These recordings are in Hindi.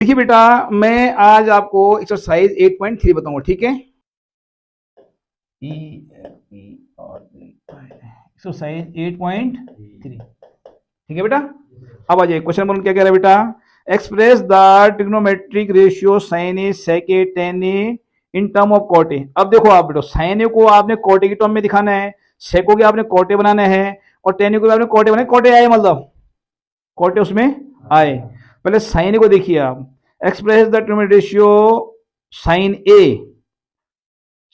देखिए बेटा, मैं आज आपको एक्सरसाइज 8.3 बताऊंगा, ठीक है। एक्सरसाइज 8.3, ठीक है बेटा। अब आ जाइए क्वेश्चन नंबर क्या कह रहा है बेटा। Express the trigonometric ratio sin A sec A tan A in term of cot A. अब देखो आप बेटा, साइन ए को आपने कॉट ए की टर्म में दिखाना है, सेको के आपने कॉट ए बनाना है, और टेन ए को आपने कॉट ए बनाना है। कॉट ए आए मतलब कॉट ए उसमें आए। पहले साइन ए को देखिए आप। Express the trigonometric ratio sin A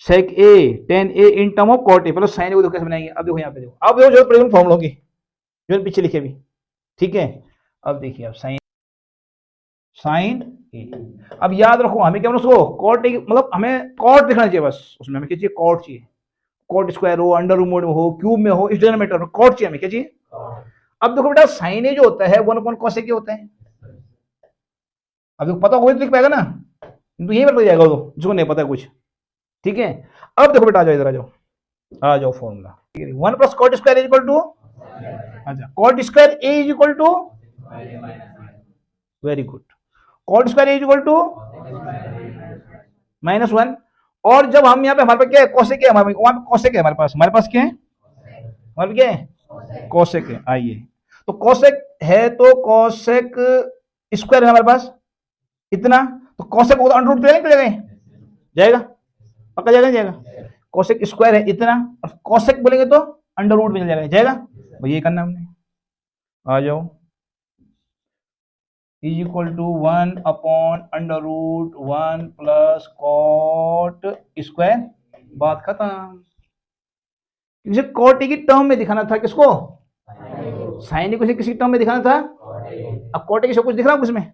sec A tan A in term of cot A. पहले साइन ए को देखो कैसे बनाएंगे। अब देखो यहाँ पे, देखो अब देखो जो प्रेजेंट फॉर्मूलों की जो पीछे लिखे भी, ठीक है। अब देखिए आप साइन ए। अब याद रखो हमें क्या उसको कॉट ए मतलब हमें कॉट दिखना चाहिए बस, उसमें हमें क्या चाहिए, कॉट चाहिए। कॉट स्क्वायर हो, अंडर रूट में हो, क्यूब में हो, इस डिनोमिनेटर में कॉट चाहिए हमें, क्या चाहिए। अब देखो बेटा, साइन ए जो होता है 1 कॉस ए के होता है। अब देखो पता हो तो लिख पाएगा ना, तो यही बता जाएगा वो जिसको नहीं पता कुछ, ठीक है। अब देखो बेटा, आ जाओ इधर, आ जाओ formula. 1 + cot square is equal to, अच्छा cot square A is equal to, very good, cot square is equal to -1। और जब हम यहाँ पे हमारे पास क्या है, कोसेक है, हमारे वहां पे कोसेक है, हमारे पास क्या है, हमारे क्या है, कोसेक है। आइए, तो कोसेक है तो कोसेक स्क्वायर है हमारे पास इतना, तो कोसेक को अंडर रूट जाएगा, पक्का जाएगा, जाएगा। कोसेक स्क्वायर है इतना, और कोसेक बोलेंगे तो अंडर रूट में जाएगा। भाई ये करना हमने, आ जाओ, is equal to 1/√1 + cot square. बात खत्म। इसे कॉट की टर्म में दिखाना था, किसको, साइन को किसी टर्म में दिखाना था। अब कॉट की सब कुछ दिख रहा है उसमें,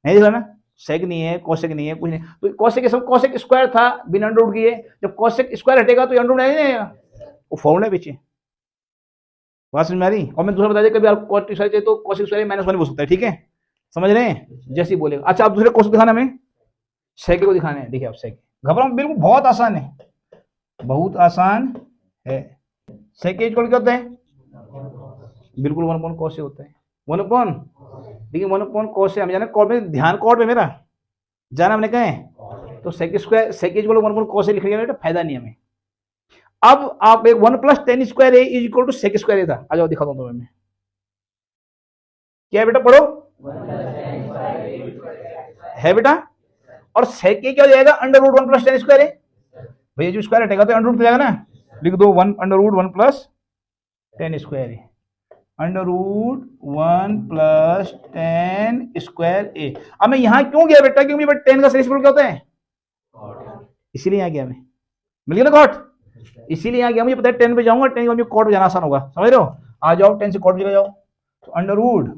नहीं दिख रहा ना, सेक नहीं है, कोसेक नहीं है, कुछ नहीं। तो कोसेक सब कोसेक स्क्वायर था बिना अंडर रूट किए। जब कोसेक स्क्वायर हटेगा तो अंडर रूट नहीं आएगा, वो फॉर्मूला पीछे। बात समझ में आ रही। और मैं दूसरा बता दिया, कभी आप कॉट स्क्वायर चाहिए तो कोसेक स्क्वायर -1 बोल सकता है, ठीक है, समझ रहे हैं, जैसे ही बोलेगा। अच्छा, आप दूसरे कोसेक दिखाना, हमें सेक को दिखाना है। देखिए आप सेक, घबराओ बिल्कुल, बहुत आसान है, बहुत आसान है। सेक क्या होता है, बिल्कुल 1 कॉस से होता है, 1 देखिए 1 कॉस से। हम जाना कॉट में, ध्यान कॉट में मेरा जाना हमने कहे, तो सेक स्क्वायर सेक 1 कॉस से लिख लिया, फायदा नहीं हमें। अब आप एक 1 + tan square A is equal to sec square A था। आ जाओ दिखा दो तुम्हें, क्या है बेटा, पढ़ो, है बेटा। और सेक क्या हो जाएगा, अंडर रूट 1 + tan स्क्वायर ए। भैया जो स्क्वायर हटेगा तो अंडर रूट जाएगा ना, लिख दो 1/√1 + tan square A, under root 1 + tan square A. अब मैं यहां क्यों गया बेटा, क्योंकि बेटा टेन का रेशियो क्या होता है, इसीलिए यहां गया मैं, मिल गया ना कॉट, इसीलिए यहां गया। मुझे पता है 10 पे जाऊंगा, 10 का कॉट जाना आसान होगा, समझ रहे हो। आ जाओ 10 से कॉट चले जाओ, तो अंडर रूट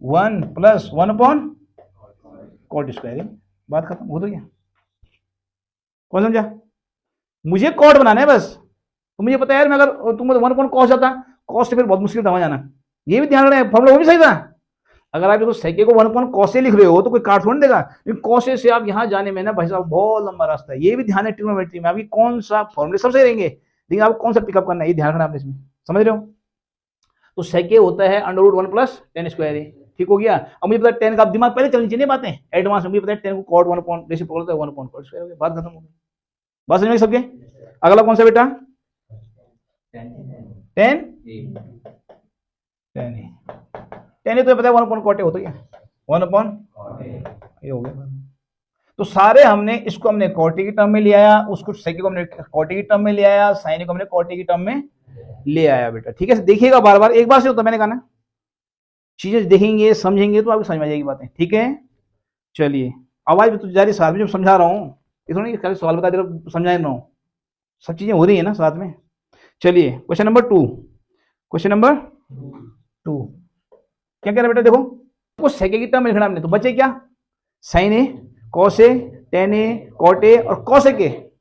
1 + 1 कॉट स्क्वायर ए। बात खत्म हो तो गया, कौन समझा। मुझे कॉट बनाना है बस, तो मुझे पता है यार, मैं अगर तुम 1 कॉस जाता, कॉस से फिर बहुत मुश्किल था जाना। ये भी ध्यान रखना, फॉर्मूला वो भी सही था। अगर आप इसको सेके को 1 कॉसे लिख रहे हो तो कोई काट थोड़ी देगा, लेकिन कॉसे से आप यहां जाने में ना भाई साहब बहुत लंबा रास्ता है। ये भी ध्यान है ट्रिग्नोमेट्री में, अभी कौन सा फॉर्मूले सबसे रहेंगे, लेकिन आपको कौन सा पिकअप करना है, ये ध्यान रखना आपने इसमें, समझ रहे हो। तो सेके होता है under root 1 + tan square A, ठीक हो गया। अब मुझे पता है 10 का, दिमाग पहले चलनी चाहिए बातें, एडवांस में मुझे पता है 10 को कॉट 1 जैसे बोलता है 1 कॉट स्क्वायर हो गया, बात खत्म हो गई। बात समझ में सबके। अगला कौन सा बेटा, 10 10 तो पता है 1 कॉट होता है, 1 ये हो गया। तो सारे हमने इसको हमने कॉट की टर्म में ले आया, उसको सेक को हमने कॉट की टर्म में ले आया, साइन को हमने कॉट की टर्म में ले आया बेटा, ठीक है। देखिएगा बार बार, एक बार से होता, मैंने कहा ना, चीजें देखेंगे समझेंगे तो आपको समझ में आ जाएगी बातें, ठीक है। चलिए, आवाज तो जारी साथ में जब समझा रहा हूँ, ये थोड़ा खाली सवाल बता दे रहा, समझा रहा हूँ, सब चीजें हो रही है ना साथ में। चलिए क्वेश्चन नंबर 2, क्वेश्चन नंबर 2 क्या कह रहा है बेटा, देखो को सेके की टर्म में लिखना हमने, तो बचे क्या, sin A, cos A, tan A, cot A और कॉसेक ए।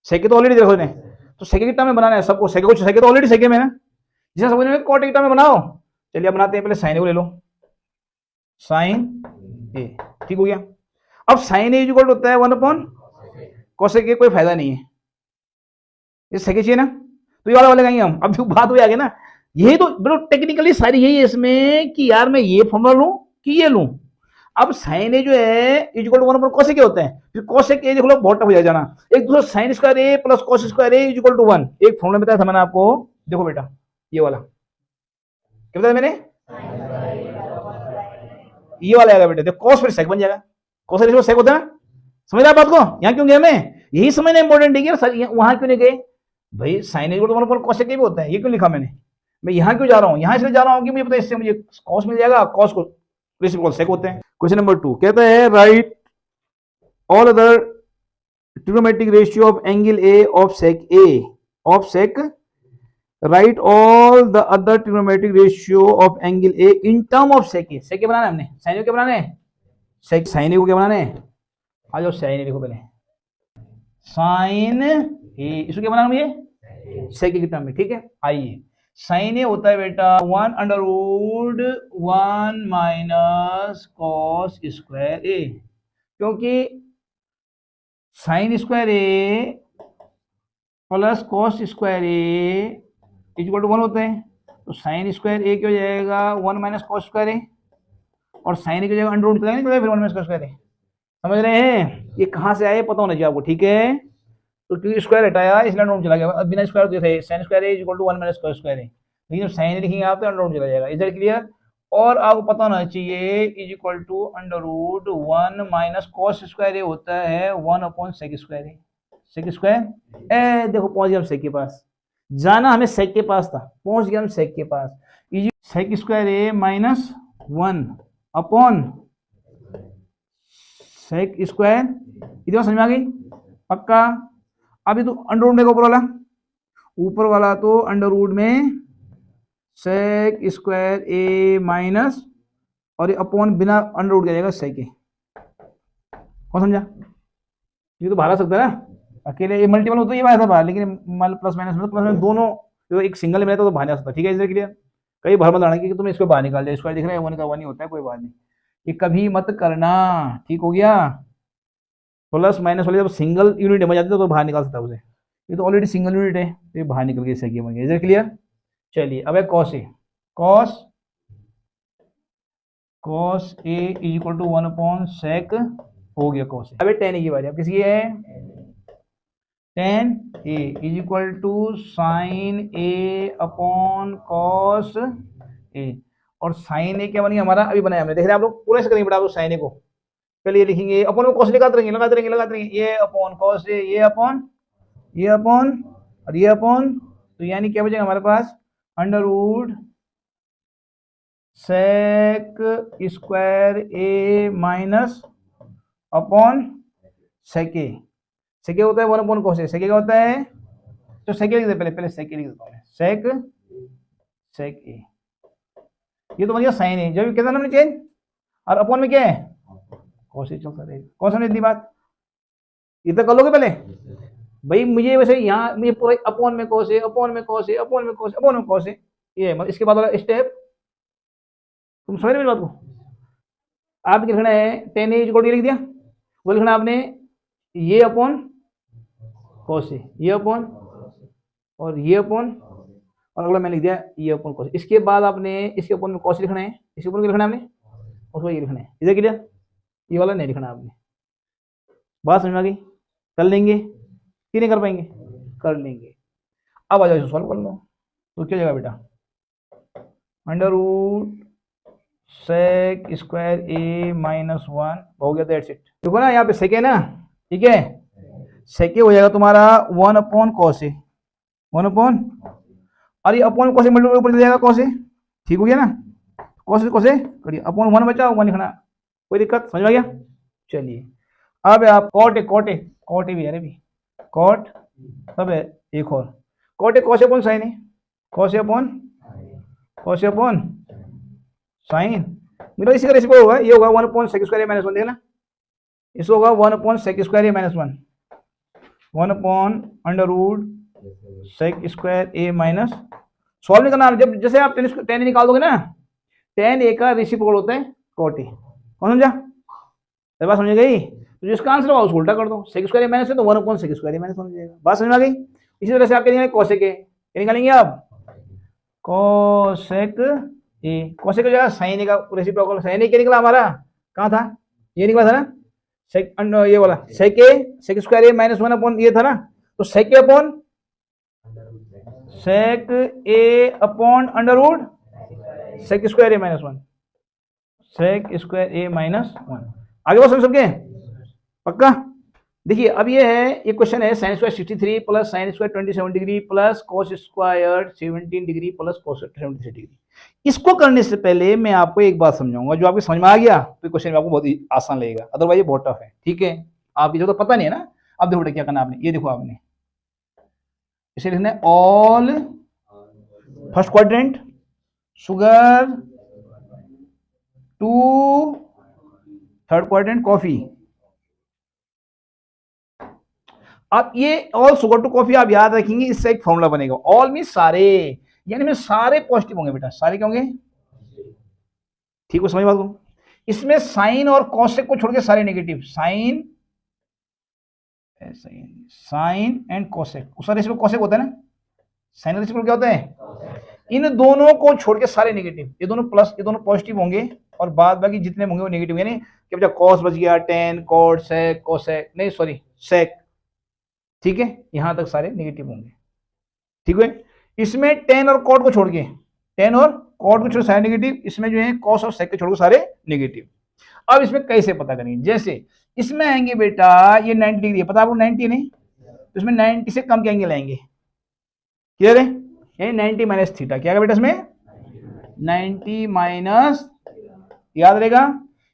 सेके तो ऑलरेडी देखो ने, तो सेके की टर्म में बनाना है सबको, सेके तो ऑलरेडी सेके में ना, जिसे समझ में कॉट की टर्म में बनाओ। चलिए अब बनाते हैं, पहले साइन ए को ले लो, साइन ए, ठीक हो गया। अब साइन ए इक्वल होता है 1 कॉसेक ए, कोई फायदा नहीं है, ये सेके चाहिए ना, तो ये वाला लगाएंगे हम। अब बात हुई आगे ना, यही तो बिल्कुल टेक्निकली सारी यही है इसमें कि यार मैं ये फॉर्मूला लूं कि ये लूं। अब साइन ए जो है इक्वल टू 1 कोसेक ए होता है, फिर कोसेक ए देख लो बहुत टफ हो जाना। एक दूसरा sin square A plus cos square A equal to 1, एक फॉर्मूला बताया था मैंने आपको, देखो बेटा ये वाला क्या बताया मैंने, ये वाला आएगा बेटा, देखो कोस फिर सेक बन जाएगा, कोस रेशियो सेक होता है ना, समझ रहा बात को, यहाँ क्यों गया मैं, यही समझना इंपॉर्टेंट है कि वहां क्यों नहीं गए भाई, sin equal to 1 cosec A भी होता है, ये क्यों लिखा मैंने, मैं यहाँ क्यों जा रहा हूँ, यहाँ इसलिए जा रहा हूँ कि मुझे पता है इससे मुझे कॉस मिल जाएगा, कॉस को रेसिप्रोकल सेक होते हैं। क्वेश्चन नंबर 2 कहता है right all other trigonometric ratio of angle A of sec A of sec, right all the other trigonometric ratio of angle A in term of sec A. Sec क्या बनाना है हमने, साइन को क्या बनाना है, सेक साइन ए को क्या बनाना है, आ जाओ साइन ए लिखो पहले, साइन ए इसको क्या बनाना मुझे, सेक के टर्म में, ठीक है। आइए साइन ए होता है बेटा 1 under root 1 minus cos square A, क्योंकि sine square A plus cos square A equal to 1 होते हैं, तो साइन स्क्वायर ए क्या हो जाएगा 1 माइनस कॉस स्क्वायर ए, और साइन ए की जगह अंडर रूट चलाएंगे फिर 1 माइनस कॉस स्क्वायर ए, समझ रहे हैं, ये कहाँ से आए पता होना चाहिए आपको, ठीक है। तो क्योंकि स्क्वायर हटाया इसलिए अंडर रूट चला गया, अब बिना स्क्वायर तो थे sine square A equal to 1 minus cos square A, लेकिन जब साइन लिखेंगे आप तो अंडर रूट चला जाएगा, इधर क्लियर। और आपको पता होना चाहिए is equal to under root 1 minus cos square A होता है 1 upon sec square A, sec square A, देखो पहुंच गया हम सेक के पास, जाना हमें सेक के पास था, पहुंच गया हम सेक के पास, is sec square A minus 1 upon sec square, इधर समझ में आ गई पक्का। अभी तो अंडर रूट में ऊपर वाला तो अंडर रूट में सेक स्क्वायर ए माइनस और ये अपॉन बिना अंडर रूट का जाएगा सेक ए, कौन समझा, ये तो बाहर आ सकता है ना, अकेले ये मल्टीपल होता है ये बाहर था बाहर, लेकिन प्लस माइनस में प्लस माइनस दोनों तो एक सिंगल में तो बाहर आ सकता है, ठीक है, इसलिए क्लियर। कई बार मत आना कि तुम इसको बाहर निकाल दे, स्क्वायर दिख रहा है 1 का 1 ही होता है, कोई बात नहीं, ये कभी मत करना, ठीक हो गया। प्लस माइनस वाले जब सिंगल यूनिट बन जाती है तो बाहर निकाल सकता है उसे, ये तो ऑलरेडी सिंगल यूनिट है तो ये बाहर निकल गई सेक बन गया, इधर क्लियर। चलिए अब है cos A, cos A is equal to 1 upon sec हो गया कॉस ए। अब टेन ए की बारी, अब किसकी है, tan A is equal to sine A upon cos A, और साइन ए क्या बनी हमारा अभी बनाया हमने, देख रहे हैं आप लोग, पूरा ऐसे करेंगे बेटा आप लोग साइन ए को, पहले ये लिखेंगे अपॉन में कॉस लगाते रहेंगे, ये अपॉन कॉस ए, ये अपॉन और ये अपॉन, तो यानी क्या बचेगा हमारे पास under root sec square A minus upon sec A, sec ए होता है 1 अपॉन कॉस ए, सेक ए क्या होता है, तो सेक ए लिख दे पहले सेक ए लिख देता हूं, सेक ए, ये तो बन गया साइन ए, जब कितना हमने चेंज, और अपॉन में क्या है कॉस ए चलता रहेगा, कौन समझ इतनी बात, इतना कर लोगे पहले भाई, मुझे वैसे यहाँ मुझे पूरा अपॉन में कॉस ए, अपॉन में कॉस ए, अपॉन में कॉस, अपॉन में कॉस ए, ये मतलब इसके बाद वाला स्टेप तुम समझ रहे मेरी बात को, आप लिखना है टेन ए इक्वल टू लिख दिया, वो लिखना आपने ये अपॉन कॉस ए, ये अपॉन और ये अपॉन, और अगला मैंने लिख दिया ये अपॉन कॉस, इसके बाद आपने इसके अपॉन में कॉस लिखना है, इसके अपॉन लिखना है आपने, उसको ये लिखना है, इधर क्लियर, ये वाला नहीं लिखना आपने, बात समझ में आ गई, कर लेंगे कि नहीं कर पाएंगे, कर लेंगे। अब आ जाओ सॉल्व कर लो, तो क्या जाएगा बेटा under root sec square A minus 1 हो गया, दैट्स इट। देखो ना यहाँ पे सेक है ना, ठीक है, सेक हो जाएगा तुम्हारा 1 अपॉन कॉस ए, 1 अपॉन, और ये अपॉन कॉस ए मल्टीप्लाई ऊपर जाएगा कॉस ए, ठीक हो गया ना, कॉस ए करिए, अपॉन 1 बचा 1 लिखना, कोई दिक्कत, समझ में आ गया। चलिए अब आप कॉट ए भी है भी, कॉट तब है एक और cot A cos upon sine A, cos upon sine, मतलब इसी का रेसिप्रोकल होगा, ये होगा 1 upon sec square A minus 1, देखना इसको होगा 1 upon sec square A minus 1, 1 upon under root sec square A minus, solve नहीं करना, जब जैसे आप टेन निकाल दोगे ना, टेन ए का रेसिप्रोकल होता है कॉट ए, कौन समझा, बात समझ गई, तो जिसका आंसर होगा उसको उल्टा कर दो, सेक स्क्वायर ए माइनस है तो 1 upon sec square A minus 1 हो जाएगा, बात समझ में आ गई। इसी तरह से आप निकालेंगे कोसेक ए, निकालेंगे आप कोसेक ए, कोसेक की जगह साइन ए का रेसिप्रोकल, साइन ए क्या निकला हमारा कहाँ था, ये निकला था ना, सेक ये वाला sec square A minus 1 upon ये था ना, तो sec A upon sec A upon under root sec square A minus 1, sec square A minus 1। आगे बात समझ सबके पक्का। देखिए अब ये है, ये क्वेश्चन है sine square 63 plus sine square 27 degree plus cos square 17 degree plus cos 73 degree. इसको करने से पहले मैं आपको एक बात समझाऊंगा, जो आपको समझ में आ गया तो क्वेश्चन आपको बहुत आसान लगेगा, अदरवाइज ये बहुत टफ है। ठीक है, आप ये तो पता नहीं है ना। अब देखो क्या करना आपने, ये देखो आपने इसे लिखना है all first quadrant sugar to third quadrant coffee. अब ये ऑल शुगर टू कॉफी आप याद रखेंगे, इससे एक फॉर्मूला बनेगा। ऑल मीन सारे, यानी में सारे पॉजिटिव होंगे बेटा, सारे क्या होंगे, ठीक है समझ बात को। इसमें साइन और कॉसेक को छोड़ के सारे नेगेटिव, साइन एंड कॉसेक, उस रेशियो कॉसेक होता है ना, साइन रेशियो क्या होता है, इन दोनों को छोड़ के सारे नेगेटिव, ये दोनों प्लस ये दोनों पॉजिटिव होंगे और बाद बाकी जितने होंगे वो नेगेटिव, यानी कि बच्चा कॉस बच गया, टेन कॉट सेक कोसेक, नहीं सॉरी सेक, ठीक है, यहां तक सारे नेगेटिव होंगे। ठीक है, इसमें टेन और कॉट को छोड़ के, टेन और कॉट को छोड़ सारे नेगेटिव, इसमें जो है कॉस और सेक को छोड़ के सारे नेगेटिव। अब इसमें कैसे पता करेंगे, जैसे इसमें आएंगे बेटा ये 90 डिग्री है, पता आपको 90 नहीं, तो इसमें 90 से कम क्या एंगल आएंगे, क्लियर है, यानी 90 माइनस थीटा, क्या बेटा इसमें 90 माइनस, याद रहेगा।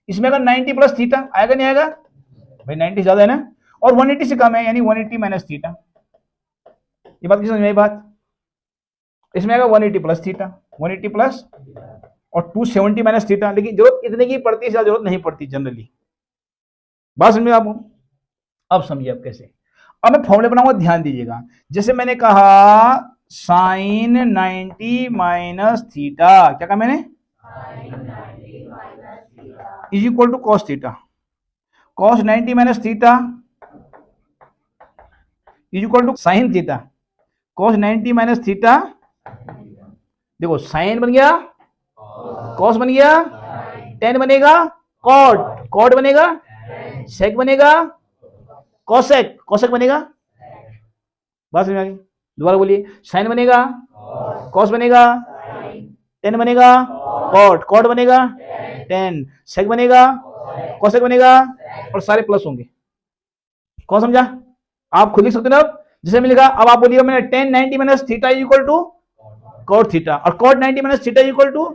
इसमें अगर 90 प्लस थीटा आएगा नहीं आएगा भाई, 90 ज्यादा है ना, और 180 से कम है यानी 180 माइनस थीटा, ये बात की समझ में आई बात। इसमें आएगा 180 प्लस थीटा, 180 प्लस और 270 माइनस थीटा, लेकिन जरूरत इतने की पड़ती है, जरूरत नहीं पड़ती जनरली, बात समझ में आपको। अब समझिए आप कैसे, अब मैं फॉर्मूले बनाऊंगा, ध्यान दीजिएगा। जैसे मैंने कहा साइन 90 माइनस थीटा, क्या कहा मैंने, is equal to cos theta, cos 90 minus theta is equal to sign theta, cos 90 minus theta, देखो साइन बन गया, कॉस बन गया, टेन बनेगा, कॉट, कॉट बनेगा, सेक बनेगा, कोसेक, कोसेक बनेगा, बात समझ में आ गई। दोबारा बोलिए, साइन बनेगा, कॉस बनेगा, टेन बनेगा, कॉट, कॉट बनेगा, टेन, सेक बनेगा, कोसेक बनेगा, और सारे प्लस होंगे। कौन समझा, आप खुद लिख सकते ना। जैसे मैं लिखा, अब आप बोलिएगा मैंने tan 90 minus theta equal to cot theta, और cot 90 minus theta equal to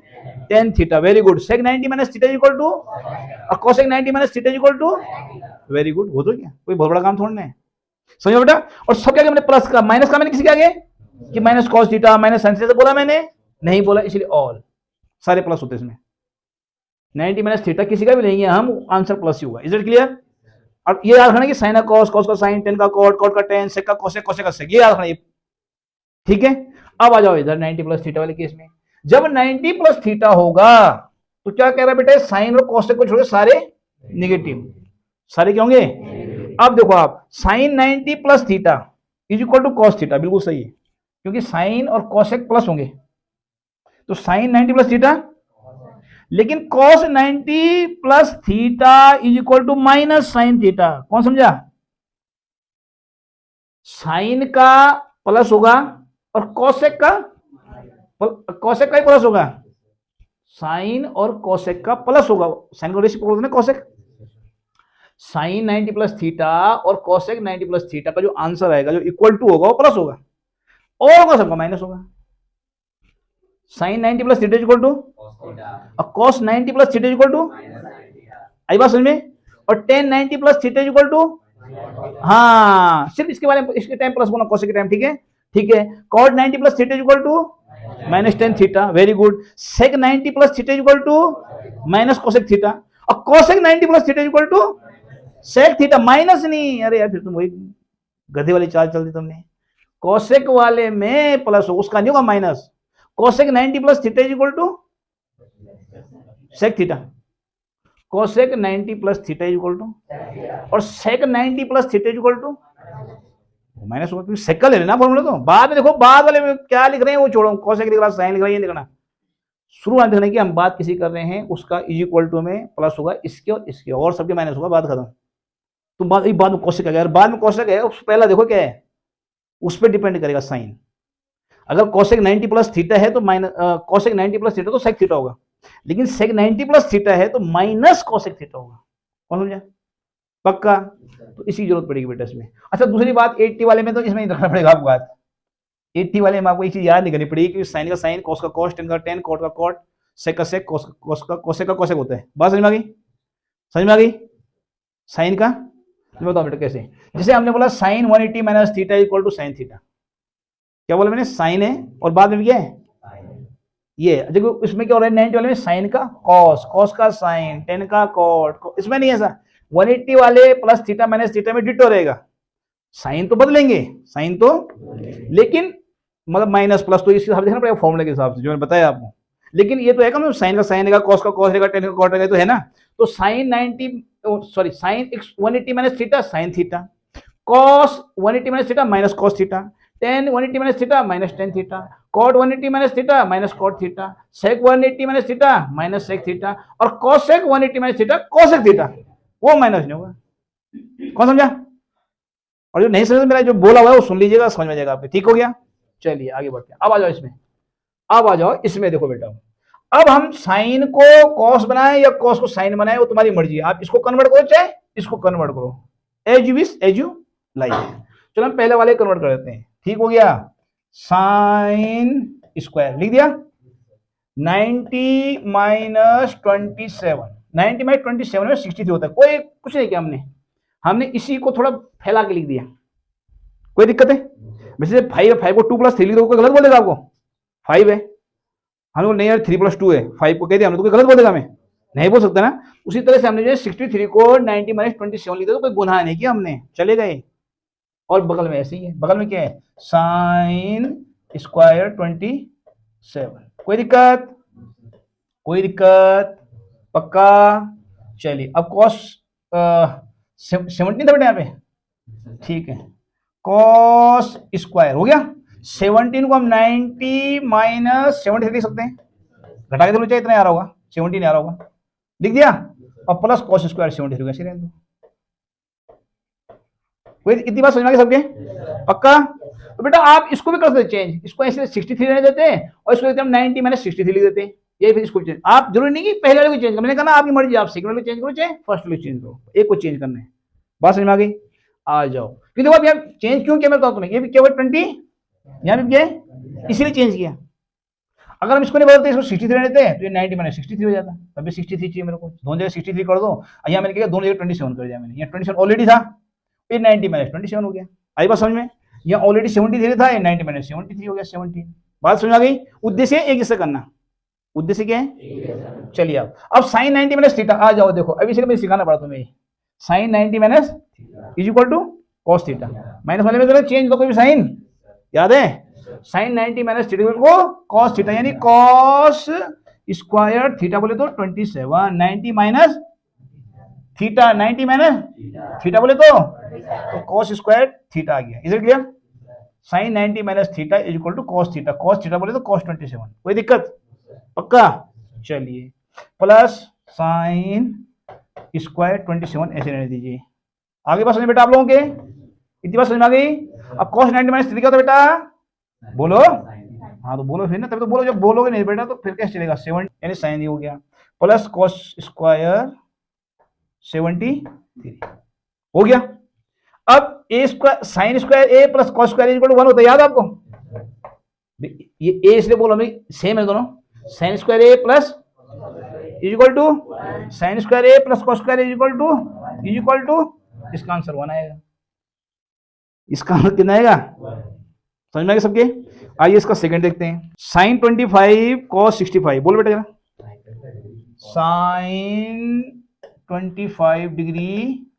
tan theta, very good. Sec 90 minus theta equal to, और cosec 90 minus theta equal to, very good. हो तो क्या, कोई बहुत बड़ा काम थोड़ा है, समझो बेटा। और सब क्या मैंने प्लस का, माइनस का मैंने किसी के आगे कि minus cos theta minus sin theta बोला, मैंने नहीं बोला, इसलिए ऑल सारे प्लस होते इसमें। 90 माइनस थीटा किसी का भी लेंगे हम, आंसर प्लस ही होगा। Is it clear. और ये याद रखना कि साइन का कॉस, कॉस का साइन, टेन का कॉट, कॉट का टेन, सेक का कोसेक, कोसेक का सेक, ये याद रखना ये, ठीक है। अब आ जाओ इधर 90 प्लस थीटा वाले केस में, जब 90 प्लस थीटा होगा तो क्या कह रहा है बेटा, साइन और कोसेक को छोड़ सारे नेगेटिव, सारे क्या होंगे। अब देखो आप, sin 90 plus theta is equal to cos theta, बिल्कुल सही है, क्योंकि साइन और कोसेक प्लस होंगे, तो साइन 90 प्लस थीटा, लेकिन cos 90 plus theta is equal to minus sin theta. कौन समझा, साइन का प्लस होगा और कोसेक का ही प्लस होगा, साइन और कोसेक का प्लस होगा, साइन का रेशियो बोलते हैं कोसेक। साइन 90 प्लस थीटा और कोसेक 90 प्लस थीटा का जो आंसर आएगा, जो इक्वल टू होगा वो प्लस होगा, और होगा सबका माइनस होगा। Sine 90 plus theta equal to और cos 90 plus theta equal to, आई बात समझ में। और tan 90 plus theta equal to, हाँ सिर्फ इसके बारे में, इसके टाइम प्लस बोला, कोसेक के टाइम, ठीक है, ठीक है। Cot 90 plus theta equal to minus tan theta, very good. Sec 90 plus theta equal to minus cosec theta, और cosec 90 plus theta equal to sec theta, minus नहीं, अरे यार फिर तुम वही गधे वाली चाल चल दी तुमने। कोसेक वाले में प्लस हो, उसका नहीं होगा minus. Cosec 90 plus theta is equal to sec theta, cosec 90 plus theta is equal to, और sec 90 plus theta is equal to minus होगा, क्योंकि सेक का ले लेना फॉर्मूला। तो बाद में देखो, बाद वाले में क्या लिख रहे हैं वो छोड़ो, कोसेक लिख रहा, साइन लिख रहा, ये लिखना, शुरू में देखना कि हम बात किसी कर रहे हैं, उसका इज इक्वल टू में प्लस होगा इसके और इसके, और सबके माइनस होगा, बात खत्म। तो बाद में कोशेक है, बाद में कोशेक है, पहला देखो क्या है, उस पर डिपेंड करेगा साइन। अगर कोसेक 90 प्लस थीटा है तो माइनस कोसेक 90 प्लस थीटा तो सेक थीटा होगा, लेकिन सेक 90 प्लस थीटा है तो माइनस कोसेक थीटा होगा। कौन समझा? पक्का? तो इसी जरूरत पड़ेगी बेटा इसमें। अच्छा दूसरी बात 80 वाले में तो इसमें रखना पड़ेगा आपको बात, 80 वाले में आपको एक चीज याद नहीं करनी पड़ेगी कि साइन का साइन, कॉस का कॉस, टेन का टेन, कॉट का कॉट, सेक का सेक, कॉस का कोसेक होता है। बात समझ में आ गई? समझ में आ गई? साइन का बताओ बेटा कैसे, जैसे हमने बोला sin 180 minus theta equal to sign theta, क्या बोला मैंने? साइन है और बाद में क्या है ये, देखो इसमें क्या हो रहा है 90 वाले में साइन का कॉस, कॉस का साइन, टेन का कॉट, इसमें नहीं ऐसा। 180 वाले प्लस थीटा माइनस थीटा में डिटो रहेगा, साइन तो बदलेंगे, साइन तो, लेकिन मतलब माइनस प्लस तो इस हिसाब से देखना पड़ेगा फॉर्मूले के हिसाब से जो मैंने बताया आपको। लेकिन ये तो है ना, साइन का साइन रहेगा, कॉस का कॉस रहेगा, टेन का कॉट रहेगा, तो है ना। तो sign 90 sorry sine 180 minus theta sine theta, cos 180 minus theta minus cos theta, tan 180 minus theta minus tan theta, cot 180 minus theta minus cot theta, sec 180 minus theta minus sec theta, और cosec 180 minus theta cosec theta, वो माइनस नहीं होगा। कौन समझा? और जो नहीं समझ मेरा जो बोला हुआ है वो सुन लीजिएगा, समझ में जाएगा आपके। ठीक हो गया? चलिए आगे बढ़ते हैं। अब आ जाओ इसमें, अब आ जाओ इसमें, देखो बेटा अब हम साइन को कॉस बनाए या कॉस को साइन बनाए वो तुम्हारी मर्जी है, आप इसको कन्वर्ट करो चाहे इसको कन्वर्ट करो, as you wish as you like. चलो हम पहले वाले कन्वर्ट कर देते हैं। ठीक हो गया? साइन स्क्वायर लिख दिया, 90 माइनस 27, 90 माइनस 27 में 63 होता है, कोई कुछ नहीं किया हमने इसी को थोड़ा फैला के लिख दिया, कोई दिक्कत है? वैसे 5 को 2 प्लस 3 लिख दो, कोई गलत बोलेगा आपको? 5 है, हम लोग नहीं यार 3 प्लस 2 है, 5 को कह दिया हमने, तो कोई गलत बोलेगा? हमें नहीं बोल सकता ना। उसी तरह से हमने जो है 63 को 90 माइनस 27 लिखा, तो कोई गुनाह नहीं किया हमने, चले गए। और बगल में ऐसे ही है, बगल में क्या है? साइन स्क्वायर 27, कोई दिक्कत? कोई दिक्कत? पक्का? चलिए अब कॉस 17 था बेटा यहाँ पे, ठीक है, कॉस स्क्वायर हो गया। 17 को हम 90 माइनस 70 लिख सकते हैं, घटा के तो चाहे इतना आ रहा होगा, 17 आ रहा होगा, लिख दिया, और प्लस कॉस स्क्वायर 70 हो गया। कोई इतनी बात समझ में आ गई सबके? पक्का? तो बेटा आप इसको भी कर सकते चेंज, इसको ऐसे 63 रहने देते हैं और इसको हम 90 माइनस 63 लिख देते हैं, यही फिर इसको चेंज। आप जरूरी नहीं कि पहले वाले को चेंज करो, मैंने कहा ना आपकी मर्जी, आप सेकंड वाले को चेंज करो चाहे फर्स्ट वाले को चेंज करो, एक को चेंज करना है। बात समझ में आ गई? आ जाओ, क्योंकि देखो आप चेंज क्यों किया मैं बताऊँ तुम्हें, ये भी क्या हुआ 20 यहाँ भी क्या इसीलिए चेंज किया। अगर हम इसको नहीं बदलते, इसको 63 रहने देते हैं तो ये 90 माइनस 63 हो जाता, तभी 63 चाहिए मेरे को, दोनों जगह 63 कर दो, यहाँ मैंने क्या दोनों जगह 27 कर दिया मैंने, यहाँ 27 ऑलरेडी था, ये 90 माइनस 27 हो गया। आई बात समझ में? यहाँ ऑलरेडी 73 था, ये 90 माइनस 73 हो गया 17। बात समझ आ गई? उद्देश्य एक जैसे करना, उद्देश्य क्या है? चलिए अब साइन 90 माइनस थीटा आ जाओ, देखो अभी से मैं सिखाना पड़ा तुम्हें, sin 90 minus is equal to cos theta, minus वाले में तो चेंज तो कोई भी साइन याद है, साइन 90 माइनस थीटा को कॉस थीटा, यानी कॉस स्क्वायर थीटा बोले तो 27, 90 माइनस थीटा, 90 माइनस थीटा बोले तो कॉस स्क्वायर थीटा आ गया। Is it clear? Sin 90 minus theta is equal to cos theta बोले तो कॉस 27, कोई दिक्कत? पक्का? चलिए प्लस साइन स्क्वायर 27 ऐसे रहने दीजिए। आगे बात समझ बेटा आप लोगों के, इतनी बात समझ में आ गई? अब कॉस 90 माइनस थीटा क्या होता है बेटा? बोलो, हाँ तो बोलो फिर ना, तभी तो बोलो, जब बोलोगे नहीं बेटा तो फिर कैसे चलेगा? 7 यानी साइन ये हो गया, प्लस कॉस स्क्वायर 73 हो गया। अब A square sine square A plus cos square equal to 1 होता है, याद आपको? ये ए इसलिए बोलो सेम है दोनों, sin square A plus equal to sin square A plus cos square equal to इसका आंसर 1 आएगा। इसका आंसर कितना आएगा? समझ में आ गया सबके? आइए इसका सेकंड देखते हैं, साइन 25 कॉस 65, बोल बेटा जरा, sin 25 degree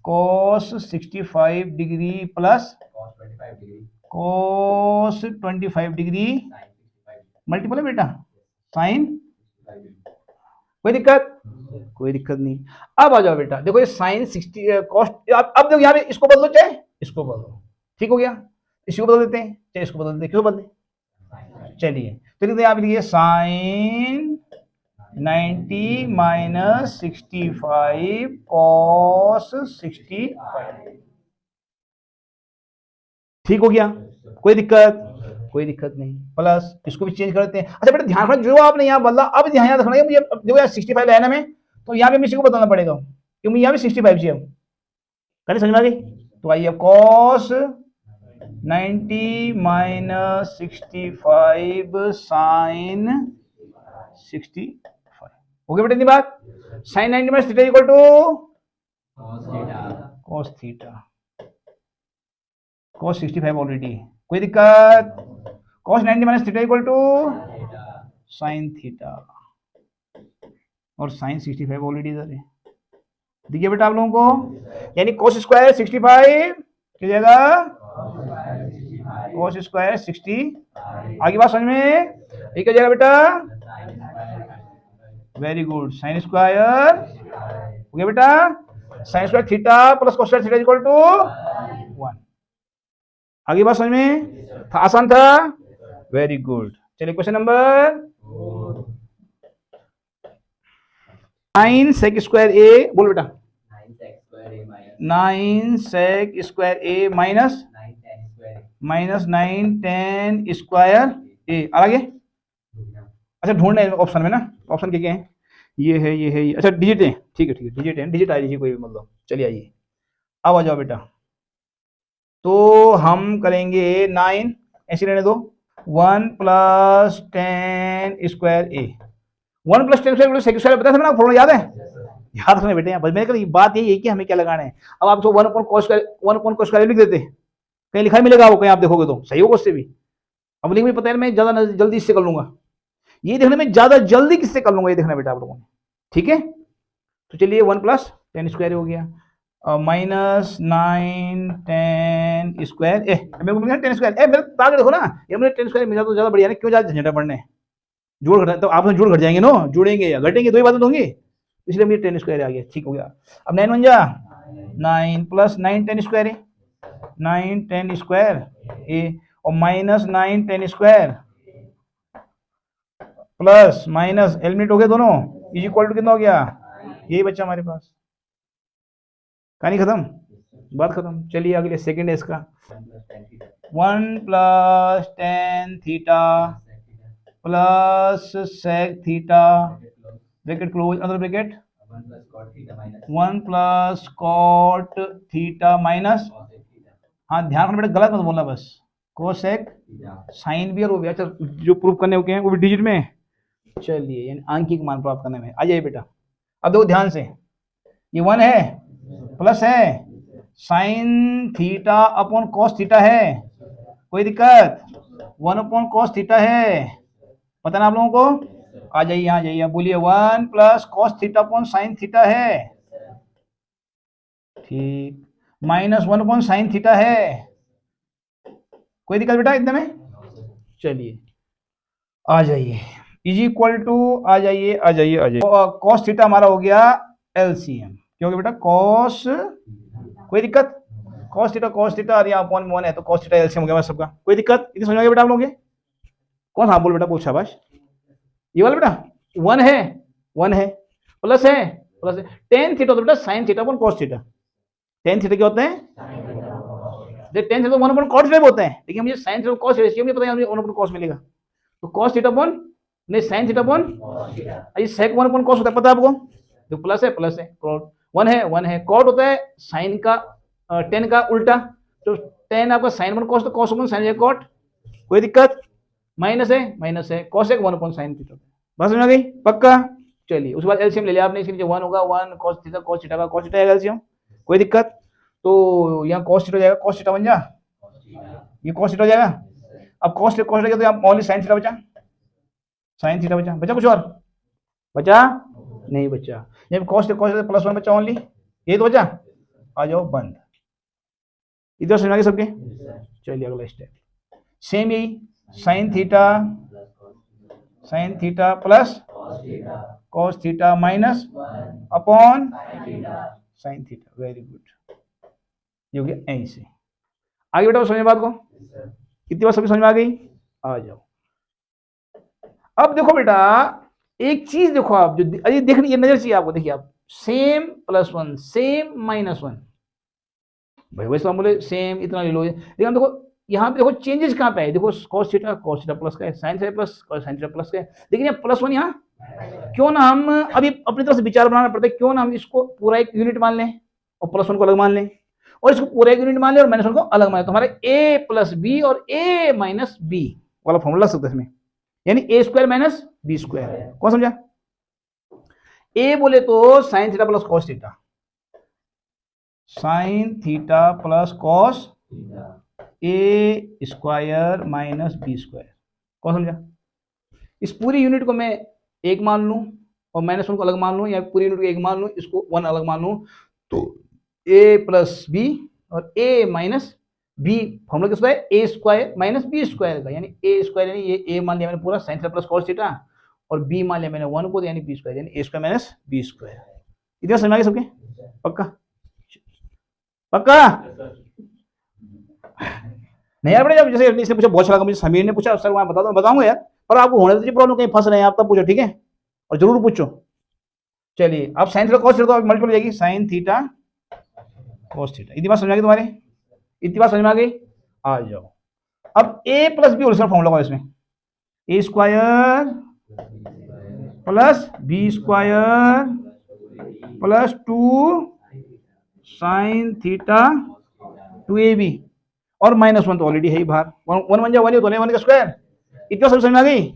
cos 65 degree plus cos 25 degree multiple है बेटा साइन, कोई दिक्कत? कोई दिक्कत नहीं। अब आ जाओ बेटा, देखो ये साइन 60 कॉस, अब देखो यहाँ पे इसको बदलो चाहे इसको बदलो, ठीक हो गया, इसको बदल देते हैं चाहे इसको बदल देते हैं, किसको बदले? चलिए तो लिखते हैं, आप लिखिए साइन 90 माइनस 65 कॉस 65। ठीक हो गया, कोई दिक्कत? कोई दिक्कत नहीं। प्लस इसको भी चेंज करते हैं। अच्छा बेटा ध्यान रखना, जो आपने यहाँ बदला अब यहाँ याद रखना है, मुझे देखो यार 65 लाया ना में, तो यहाँ पे मिस्टेक को बदलना पड़ेगा क्योंकि मुझे यहाँ पे 65 चाहिए। अब करें समझ में आ गई? तो आइए कॉस 90 माइनस 65 साइन 65 हो गया बेटा इतनी बात। Sin 90 minus theta equal to cos theta, cos 65 already, कोई दिक्कत? Cos 90 minus theta equal to sign theta, और साइन 65 ऑलरेडी इधर है। देखिए बेटा आप लोगों को, यानी कॉस स्क्वायर 65 की जगह कॉस स्क्वायर 60। आगे बात समझ में? ठीक है जगह बेटा, वेरी गुड। साइन स्क्वायर हो गया बेटा, sin square theta plus cos square theta equal to 1। आगे बात समझ में? था, आसान था, वेरी गुड। चलिए question number 9 sec square A, बोल बेटा 9 sec square A minus 9 tan square A. आगे अच्छा ढूंढना है ऑप्शन में ना, ऑप्शन क्या क्या है? ये है, ये है, ये। अच्छा डिजिट है, ठीक है ठीक है, डिजिट है, डिजिट आ लीजिए कोई भी मतलब। चलिए आइए अब आ जाओ बेटा, तो हम करेंगे 9 ऐसे रहने दो, 1 plus 10 square A. 1 plus 10 square sec square बताया था ना, फॉर्मूला याद है? याद रखना बेटे, यहाँ मेरे बात यही है कि हमें क्या लगाना है। अब आप 1 upon cos square, 1 upon cos square लिख देते, कहीं लिखा मिलेगा वो, कहीं आप देखोगे तो सही होगा उससे भी। अब लिख भी पता है, मैं ज्यादा जल्दी इससे कर लूंगा, ये देखने में ज्यादा जल्दी किससे कर लूंगा, ये देखना बेटा आप लोगों ने, ठीक है? तो चलिए 1 प्लस 10 स्क्वायर हो गया, माइनस 9 10 स्क्वायर ए, मेरे को मिला 10 स्क्वायर ए। मेरे ताकत देखो ना, ये मुझे 10 स्क्वायर मिला तो ज्यादा बढ़िया ना, क्यों ज्यादा झंझट पड़ने, जोड़ घटा तो आप जोड़ घट जाएंगे ना, जोड़ेंगे या घटेंगे, दो ही बातें होंगी, इसलिए मुझे 10 स्क्वायर आ गया। ठीक हो गया। अब 9 बन जा 9 प्लस 9 10 स्क्वायर है, 9 10 स्क्वायर ए, और minus 9 10 square plus minus eliminate हो गया दोनों, इज इक्वल टू कितना हो गया? यही बच्चा हमारे पास, कहानी खत्म, बात खत्म। चलिए अगले सेकंड है इसका, 1 plus 10 theta plus sec theta, bracket close, other bracket 1 plus cot theta minus, हाँ ध्यान रखना बेटा गलत मत बोलना बस, कोसेक साइन भी और वो भी। अच्छा जो प्रूव करने होते हैं वो भी डिजिट में। चलिए यानी आंकिक मान प्राप्त करने में आ जाइए बेटा। अब देखो ध्यान से, ये 1 है प्लस है sine theta upon cos theta है, कोई दिक्कत? 1 अपॉन कॉस थीटा है, पता ना आप लोगों को? आ जाइए यहाँ जाइए, बोलिए 1 plus cos theta upon sine theta है, ठीक, माइनस 1 अपॉन साइन थीटा है, कोई दिक्कत बेटा इतने में? चलिए आ जाइए, इज इक्वल टू, आ जाइए आ जाइए आ जाइए, कॉस थीटा हमारा हो गया एलसीएम, क्योंकि बेटा कॉस, कोई दिक्कत? कॉस थीटा और यहाँ अपॉन 1 है तो कॉस थीटा एलसीएम हो गया सबका, कोई दिक्कत? इतनी समझ आ गया बेटा आप लोगों के? कौन? हाँ बोल बेटा, बोल शाबाश। ये वाला बेटा 1 है, 1 है प्लस है, प्लस है टेन थीटा, तो बेटा sin theta upon cos theta, tan theta क्या होते हैं? Tan theta 1 upon cos theta होते हैं, लेकिन मुझे साइन थीटा कॉस थीटा मुझे पता है, 1 अपॉन कॉस मिलेगा, तो कॉस थीटा अपॉन नहीं साइन थीटा अपॉन, ये सेक 1 अपॉन कॉस होता है, पता है आपको? तो प्लस है कॉट, 1 है कॉट होता है साइन का 10 का उल्टा, तो 10 आपका साइन अपॉन कॉस, तो कॉस अपॉन साइन कॉट, कोई दिक्कत? माइनस है कॉस 1 अपॉन साइन थीटा, बस समझ आ गई पक्का? चलिए उसके बाद एलसीएम ले लिया आपने, इसके नीचे 1 होगा, 1 कॉस थीटा का कॉस थीटा आएगा एलसीएम, कोई दिक्कत? तो यहाँ कॉस थीटा हो जाएगा, कॉस थीटा बन जा, ये कॉस थीटा हो जाएगा। अब कॉस थीटा तो यहाँ ओनली साइन थीटा बचा, साइन थीटा बचा, बचा कुछ और बचा नहीं बचा, जब कॉस प्लस 1 बचा ओनली, ये तो बचा। आ जाओ बंद, इधर समझ आ गए सबके? चलिए अगला स्टेप सेम यही, sign theta plus cos theta minus upon sine theta, very good, ये हो गया ऐसे। आगे बेटा समझ बात को, कितनी बार सभी समझ में आ गई? आ जाओ अब देखो बेटा एक चीज देखो, आप जो अरे देखनी ये नजर चाहिए आपको, देखिए आप same plus one same minus one, भाई वैसे हम बोले सेम इतना ले लो, लेकिन हम देखो यहाँ पे देखो चेंजेस कहाँ पे है, देखो cos थीटा प्लस का है, sign theta plus sign theta plus का है, लेकिन ये प्लस वन यहाँ क्यों ना हम अभी अपनी तरफ से विचार बनाना पड़ता है, क्यों ना हम इसको पूरा एक यूनिट मान लें और प्लस वन को अलग मान लें, और इसको पूरा एक यूनिट मान लें और माइनस वन को अलग मान लें, तो हमारे ए प्लस बी और ए माइनस बी वाला फॉर्मूला लग सकता है इसमें, यानी A square minus B square. कौन समझा? ए बोले तो sine theta plus cos theta, sine theta plus cos A square minus B square. कौन समझा? इस पूरी यूनिट को मैं एक मान लूं और माइनस वन को अलग मान लूं, या पूरी यूनिट को एक मान लूं, इसको वन अलग मान लूं, तो ए प्लस बी और ए माइनस बी फॉर्मूला किसका है? A square minus B square का, यानी ए स्क्वायर यानी ये ए मान लिया मैंने पूरा sign theta plus cos theta, और बी मान लिया मैंने वन को, यानी बी स्क्वायर यानी A square minus B square. इतना समझ आ गया सबके? पक्का पक्का? नहीं यार, जब जैसे इसने पूछा बहुत सारा, मुझे समीर ने पूछा सर वहां बताऊंगा यार, पर आपको होने दीजिए प्रॉब्लम, कहीं फंस रहे हैं आप तब पूछो, ठीक है? और जरूर पूछो। चलिए अब साइन थीटा कॉस थीटा तो मल्टीपल हो जाएगी, साइन थीटा कॉस थीटा। इतनी बात समझ आ गई तुम्हारे? इतनी बात समझ में आ गई? आ जाओ अब A plus B whole square formula का इसमें, A square plus B square plus two sign theta two A B, और माइनस वन तो ऑलरेडी है ही बाहर, वन वन जा वन, तो वन का स्क्वायर। इतना सब समझ में आ गई?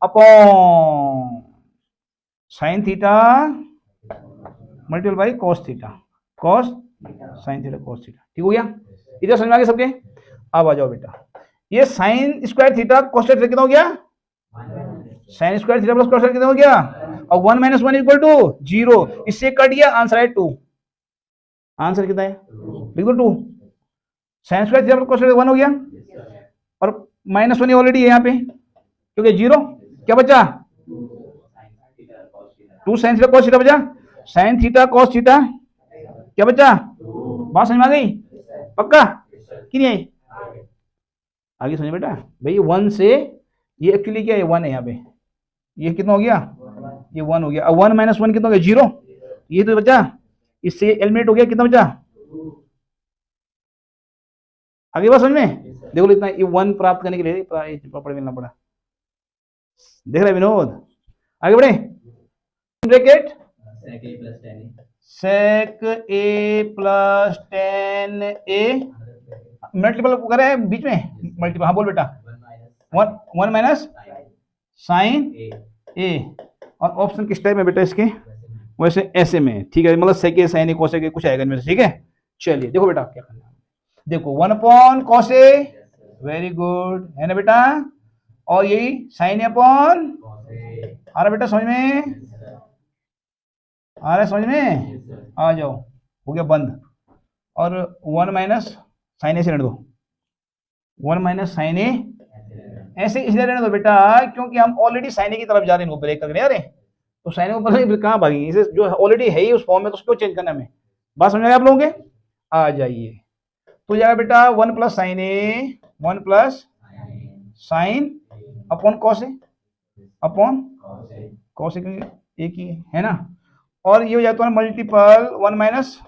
Upon sine theta multiple by cos theta, cos sine theta cos theta. ठीक हो गया? इधर समझ में आ गए सबके? अब आ जाओ बेटा, ये sin square theta cos theta कितना हो गया? Sin square theta plus cos theta कितना हो गया? और one minus one equal to zero, इससे कट गया, आंसर है टू। आंसर कितना है? बिल्कुल two. Sin square theta plus cos theta one हो गया, और माइनस वन ऑलरेडी है यहाँ पे क्योंकि जीरो, क्या बचा? Two sign theta cos theta बचा, साइन थीटा कॉस थीटा क्या बचा? बात समझ में आ गई? पक्का कि नहीं आई? आगे समझ बेटा, भाई वन से ये एक्चुअली क्या है? वन है यहाँ पे, ये कितना हो गया? ये वन हो गया, और वन माइनस वन कितना हो गया? जीरो। ये तो बचा, इससे एलिमिनेट हो गया, कितना बचा? आगे बात समझ में? देखो इतना, ये वन प्राप्त करने के लिए पापड़ मिलना पड़ा, देख रहे विनोद? आगे बढ़े, ब्रैकेट सेक ए प्लस टेन ए मल्टीपल करें बीच में, मल्टीपल। हाँ बोल बेटा, वन वन माइनस साइन ए, और ऑप्शन किस टाइप में बेटा इसके? वैसे ऐसे में, ठीक है? मतलब सेक ए साइन ए कोसेक ए कुछ आएगा इनमें से, ठीक है? चलिए देखो बेटा क्या करना है, देखो वन अपॉन कॉस ए, वेरी गुड, है ना बेटा? और यही साइन ए अपॉन, आ रहा बेटा समझ में? आ रहा है समझ में? आ जाओ, हो गया बंद। और वन माइनस साइन ए से रहने दो, वन माइनस साइन ए ऐसे इसलिए रहने दो बेटा क्योंकि हम ऑलरेडी साइन ए की तरफ जा रहे हैं, ब्रेक कर रहे हैं यार, तो साइन ए को कहाँ भागेंगे? इसे जो ऑलरेडी है ही उस फॉर्म में, तो उसको चेंज करना है हमें। बात समझ आए आप लोगों के? आ जाइए, तो जाएगा बेटा one plus sine A, one plus sine upon cos A, upon cos A, एक ही है ना? और ये हो जाता है multiple one minus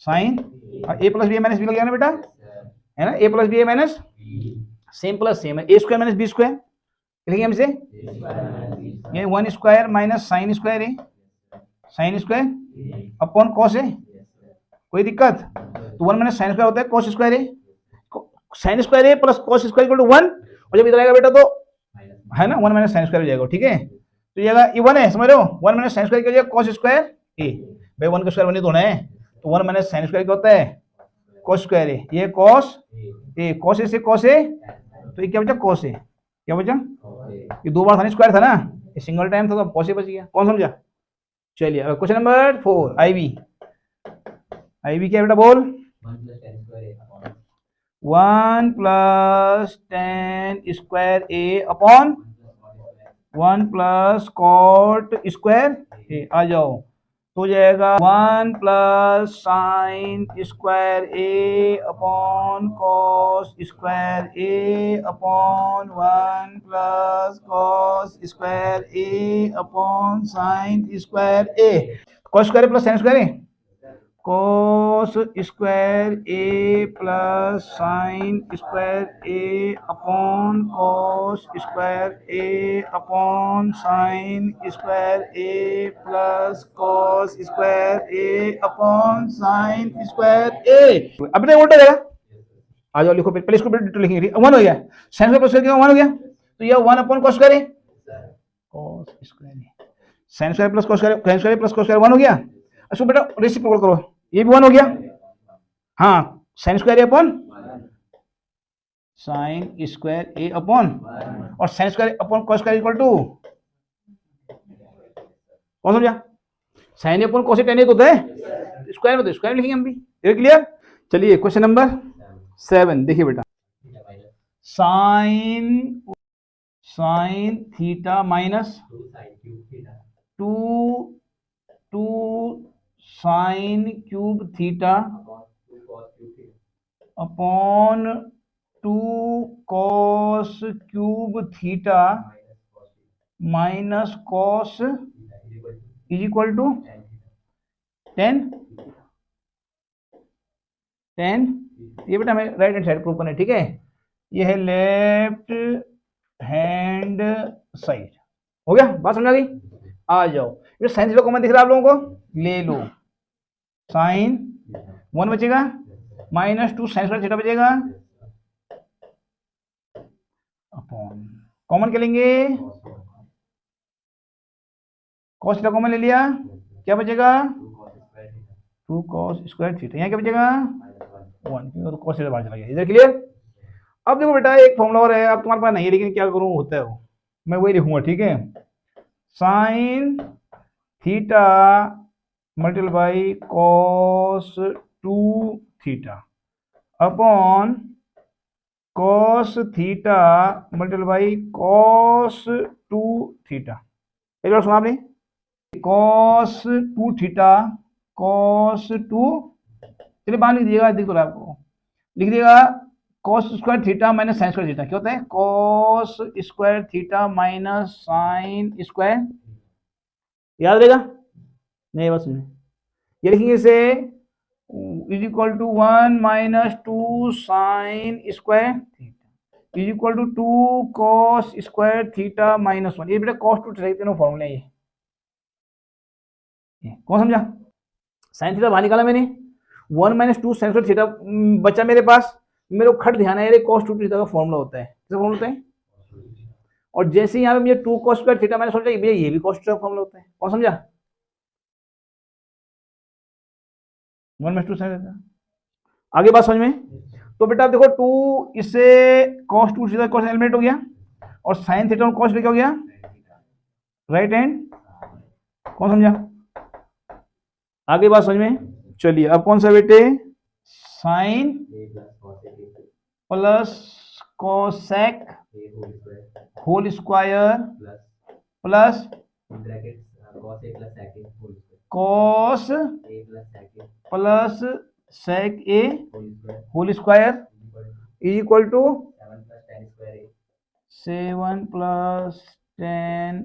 sine A plus B minus B लग गया ना बेटा, है ना? A plus B minus same plus same है, A square minus B square लिखेंगे हम इसे, ये one square minus sign square A, sign square upon cos A. कोई दिक्कत? तो वन माइनस साइन स्क्वायर होता है cos square A, sign square A plus cos square equal to one, और जब इधर आएगा बेटा तो है ना वन माइनस साइन स्क्वायर हो जाएगा, ठीक है? तो ये वन है, समझ रहे हो? वन माइनस साइन स्क्वायर क्या हो जाएगा? कॉस स्क्वायर ए, भाई वन का स्क्वायर वन ही तो होना है, तो वन माइनस साइन स्क्वायर क्या होता है? कॉस स्क्वायर ए, ये कॉस ए, कॉस ए से कॉस ए, तो ये क्या बचा? कॉस ए, क्या बचा? ये दो बार साइन स्क्वायर था ना, ये सिंगल टाइम था तो कॉस ए बच गया। कौन समझा? चलिए अब क्वेश्चन नंबर 4, आईवी। आईवी क्या बेटा बोल? One plus ten square A upon one plus cot square A. आ जाओ, तो हो जाएगा 1 plus sine square A upon cos square A upon 1 plus cos square A upon sign square A. Cos square plus sine square A, cos square A plus sine square A upon cos square A upon sign square A plus cos square A upon sign square A. अब तो उल्टा जाएगा, आ जाओ लिखो, पहले इसको लिखेंगे। 1 हो गया, साइन स्क्वायर प्लस 1 हो गया, तो यह 1 upon cos square A, cos square A, sign square plus cos square, sine square plus cos square 1 हो गया। अच्छा बेटा रेसिप्रोकल करो, ये भी 1 हो गया। हाँ, sin square A upon sign square A upon, और sin square upon cos square equal to कौन समझा, sin A upon cos A tan A होता है, स्क्वायर में तो स्क्वायर लिखेंगे हम भी। ये क्लियर। चलिए क्वेश्चन नंबर 7 देखिए बेटा, sin theta minus 2 sin cube theta upon 2 cos cube theta minus cos is equal to 10। ये बेटा हमें राइट हैंड साइड प्रूव करना है, ठीक है। ये है लेफ्ट हैंड साइड, हो गया, बात समझ आ गई। आ जाओ, ये साइन थीटा कॉमन दिख रहा है आप लोगों को, ले लो, साइन 1 बचेगा माइनस 2 साइन स्क्वायर थीटा बचेगा अपॉन, कॉमन क्या लेंगे, कॉस थीटा कॉमन ले लिया, क्या बचेगा 2 कॉस स्क्वायर थीटा, यहाँ क्या बचेगा 1, क्योंकि कॉस थीटा बाहर चला गया। इधर क्लियर। अब देखो बेटा एक फॉर्मूला और है, अब तुम्हारे पास नहीं है, लेकिन क्या करूँ होता है वो, मैं वही लिखूंगा, ठीक है। Sine theta multiply by cos 2 theta upon cos theta multiply by cos 2 theta. एक बार सुना आपने, कॉस 2 थीटा, कॉस 2, चलिए बाहर लिख दीजिएगा, दिख रहा है आपको, लिख दीजिएगा cos square theta minus sign square theta, क्या होता है cos square theta minus sign square, याद रहेगा नहीं, बस ये लिखेंगे इसे is equal to 1 minus 2 sin square theta is equal to 2 cos square theta minus 1। ये बेटा कॉस 2 थीटा तीनों फॉर्मूले, ये कौन समझा। साइन थीटा बाहर निकाला मैंने, 1 माइनस 2 साइन स्क्वायर थीटा बचा मेरे पास, मेरे को खट ध्यान है कॉस 2 थीटा का फॉर्मूला होता है, किसका फॉर्मूला होता है, और जैसे यहाँ पे मुझे 2 कॉस स्क्वायर थीटा मैंने सोचा भैया ये भी कॉस थीटा का फॉर्मूला होता है, कौन समझा 1 माइनस 2 साइन। आगे बात समझ में। तो बेटा देखो 2 इससे कॉस 2 थीटा कॉस एलिमिनेट हो गया, और साइन थीटा और कॉस क्या हो गया राइट हैंड, कौन समझा। आगे बात समझ में। चलिए अब कौन सा बेटे, sine plus cosec whole square plus cos plus sec A whole square is equal to 7 plus 10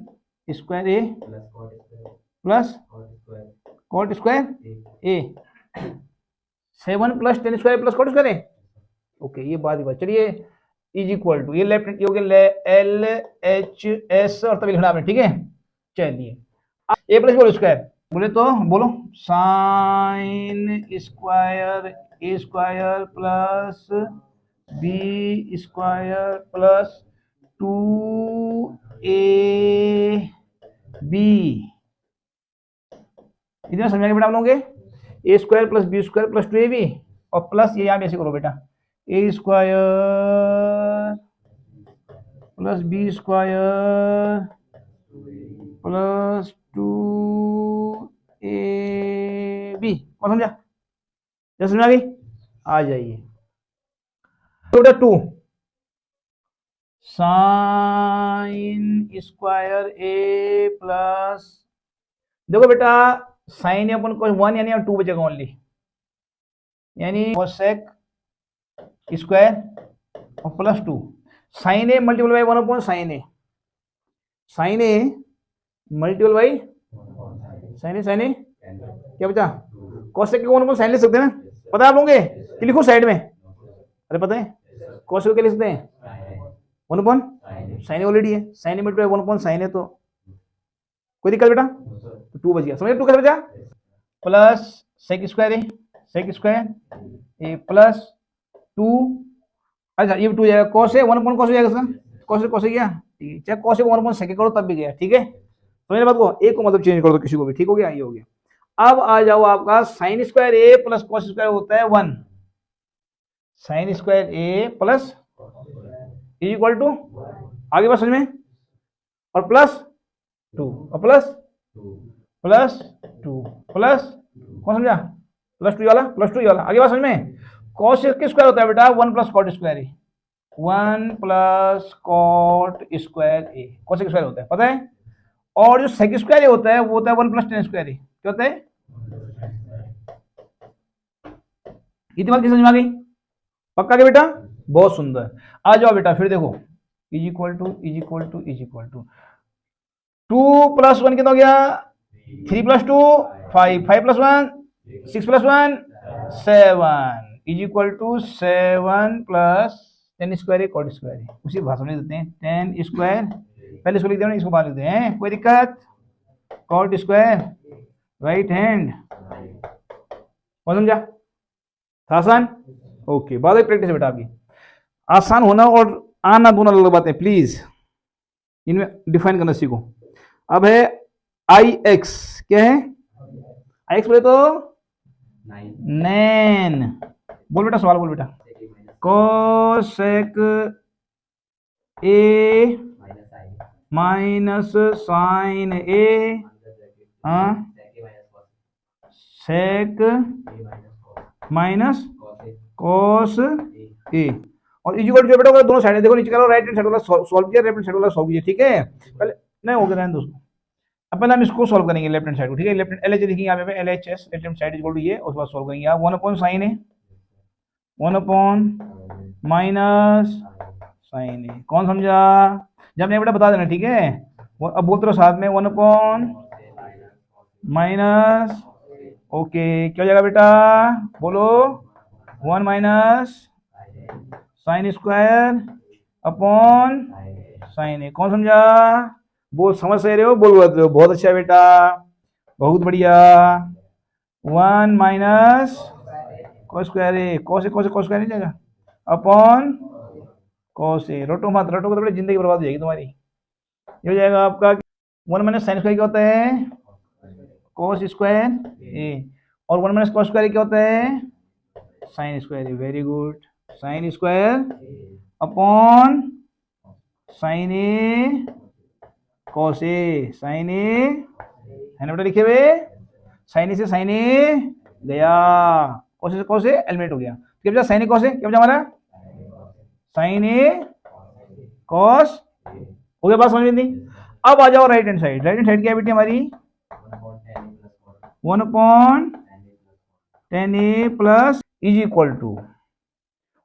square A plus cot square A, 7 plus 10 square plus cot square A, okay ये बात ही बात। चलिए इज इक्वल टू, ये लेफ्ट ये हो गया एल एच एस और तभी लिखना आपने, ठीक है। चलिए ए प्लस होल स्क्वायर बोले तो बोलो, sine square A square plus B square plus 2 B, इतना समझाएंगे बेटा आप लोगों के, A square plus B square plus 2ab, और प्लस ये यहाँ भी ऐसे करो बेटा, A square plus B square plus 2ab, कौन समझा, जैसे समझा गई। आ जाइए बेटा 2 साइन स्क्वायर ए प्लस, देखो बेटा साइन ए अपन को 1 यानी 2 बचेगा ओनली, यानी कोसेक स्क्वायर और plus 2 sine A multiple by 1 upon sine A, sine A multiple by sine A क्या बचा, कोसेक के 1 अपॉन साइन ले सकते हैं ना, पता है आप लोगों के, लिखो साइड में, अरे पता है कोसेक क्या लिख सकते हैं 1 अपॉन साइन ए ऑलरेडी है, sign A multiple 1 upon sign है, तो कोई दिक्कत बेटा, तो 2 बच गया, समझ 2 कैसे बचा, plus sec square A plus 2, अच्छा ये 2 जाएगा, कॉस है 1 अपॉन कॉस हो जाएगा इसका, कॉस है क्या, ठीक है, चाहे कॉस 1 अपॉन सेक करो तब भी गया, ठीक है, तो मेरे बात को एक को मतलब चेंज कर दो किसी को भी, ठीक हो गया, ये हो गया। अब आ जाओ आपका sine square A plus cos square होता है 1, sine square A plus is equal to, आगे बात समझ में, और प्लस 2 और प्लस 2 प्लस कौन समझा, प्लस 2 वाला, आगे बात समझ में, कॉस किस स्क्वायर होता है बेटा 1 plus cot square A, 1 plus cot square A, cos square होता है पता है, और जो सेक स्क्वायर ए होता है वो होता है 1 प्लस टेन स्क्वायर ए, क्या होता है, इतनी बात किस समझ में आ गई, पक्का के बेटा, बहुत सुंदर, आ जाओ बेटा फिर देखो, इज इक्वल टू 2 प्लस 1 कितना हो गया, 3 plus 2 5, 5 plus 1 6 plus 1 7 is equal to 7 plus ten square cot square, उसी भाषा में देते हैं, टेन स्क्वायर पहले इसको लिख दें, इसको बाद लिख दें, कोई दिक्कत, कॉट स्क्वायर राइट हैंड, कौन समझा, आसान, ओके, बाद में प्रैक्टिस बेटा आपकी, आसान होना और आना दोनों अलग बातें, प्लीज इनमें डिफाइन करना सीखो। अब है आई एक्स, क्या है आई एक्स बोले तो नैन, बोल बेटा सवाल बोल बेटा, cosec A minus sine A, sec minus cos A, और इक्वल टू बेटा दोनों साइड देखो, नीचे करो, राइट हैंड साइड वाला सॉल्व किया, लेफ्ट हैंड साइड वाला सॉल्व कीजिए, ठीक है, पहले नहीं हो गया दोस्तों, अब पहले हम इसको सॉल्व करेंगे लेफ्ट हैंड साइड को, ठीक है, लेफ्ट हैंड एलएच लिखेंगे यहाँ पे, LHS left hand side equal to ये, उसके बाद सॉल्व करेंगे आप 1 upon sine A, 1 upon minus sine A, कौन समझा, जब नहीं बेटा बता देना, ठीक है, अब बोलते रहो साथ में, 1 अपॉन माइनस, ओके, क्या हो जाएगा बेटा, बोलो 1 minus sign square upon sine A, कौन समझा, बोल, समझ रहे हो, बोल रहे हो, बहुत अच्छा बेटा, बहुत बढ़िया, 1 minus cos square A, cos square नहीं जाएगा, अपॉन कॉस ए, रटो मत, रटो तो बड़ी जिंदगी बर्बाद हो जाएगी तुम्हारी, ये हो जाएगा आपका 1 माइनस साइन स्क्वायर क्या होता है, कॉस स्क्वायर ए, और 1 माइनस कॉस स्क्वायर क्या होता है, sine square A, very good, sine square upon sine A cos A, sine A है ना बेटा लिखे हुए, साइन ए से साइन ए गया, कॉस से कॉस ए एलिमिनेट हो गया, क्या बचा, साइन ए कॉस ए, क्या बचा हमारा, साइन ए कॉस, हो गया बात समझ में नहीं, अब आ जाओ right hand side, right hand side क्या है बेटी हमारी, 1 upon tan A plus is equal to,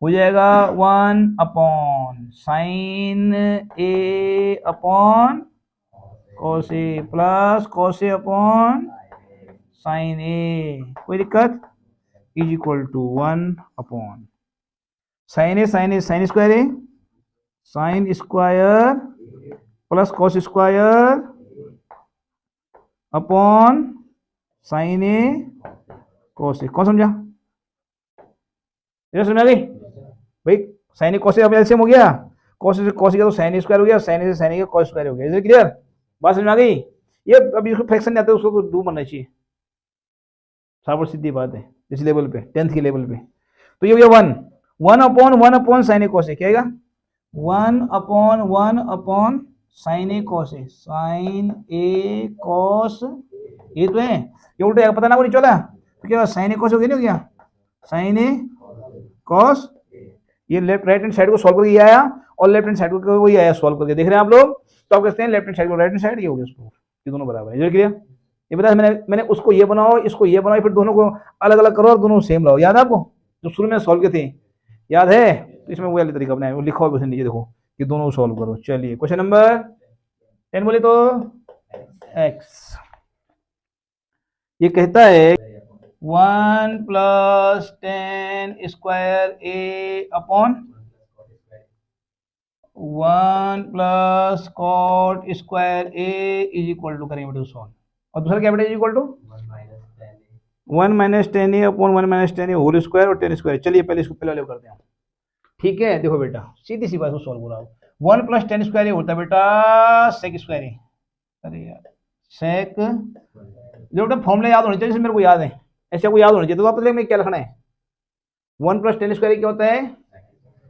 हो जाएगा 1 upon sine A upon cos A plus cos A upon sine A, कोई दिक्कत, is equal to 1 upon sine A sign square A, sign square plus cos square upon sine A cos A, कौन समझा, ये समझ आ गई भाई, साइन ए कॉस ए अब एलसीएम हो गया, कॉस से कॉस का तो साइन स्क्वायर हो गया, साइन ए से साइन का कॉस स्क्वायर हो गया, इधर क्लियर, बात समझ में आ गई, ये अभी इसको फ्रैक्शन नहीं आता है, उसको डू बनना चाहिए, साफ सीधी बात है, इस लेवल पे 10th के लेवल पे, तो ये हो गया 1 अपॉन साइन ए कॉस ए, क्या आएगा 1 upon sine A cos A, sine A cos ये तो है, ये उल्टा पता ना वो नीचे वाला, तो क्या साइन ए कॉस हो गया, नहीं हो गया साइन ए कॉस, ये लेफ्ट राइट हैंड साइड को सॉल्व करके ये आया, और लेफ्ट हैंड साइड को वही आया सॉल्व करके, देख रहे हैं आप लोग, तो आप कहते हैं लेफ्ट हैंड साइड को राइट हैंड साइड, ये हो गया उसको, ये दोनों बराबर है, क्लियर, ये बताया मैंने उसको ये बनाओ, इसको ये बनाओ, फिर दोनों को अलग अलग करो और दोनों सेम लाओ। याद है आपको जो शुरू में सॉल्व किए थे? याद है? तो इसमें वो वाला तरीका बनाया, वो लिखा हुआ नीचे देखो कि दोनों सॉल्व करो। चलिए क्वेश्चन नंबर 10 बोले तो एक्स। ये कहता है 1 + 10 square A upon 1 + cot square A is equal to, करेंगे बेटे सॉल्व। और दूसरा क्या बेटा? Is equal to 1 - 10 A upon 1 - 10 A whole square और 10 स्क्वायर। चलिए पहले इसको पहले करते हैं। ठीक है, देखो बेटा सीधी सी बात को सॉल्व करो। 1 + 10 स्क्वायर ए होता है बेटा सेक स्क्वायर ए। अरे यार सेक, जो बेटा फॉर्मूला याद होना चाहिए, जैसे मेरे को याद है ऐसे आपको याद होना चाहिए। तो आप में क्या लिखना है? 1 + 10 स्क्वायर क्या होता है,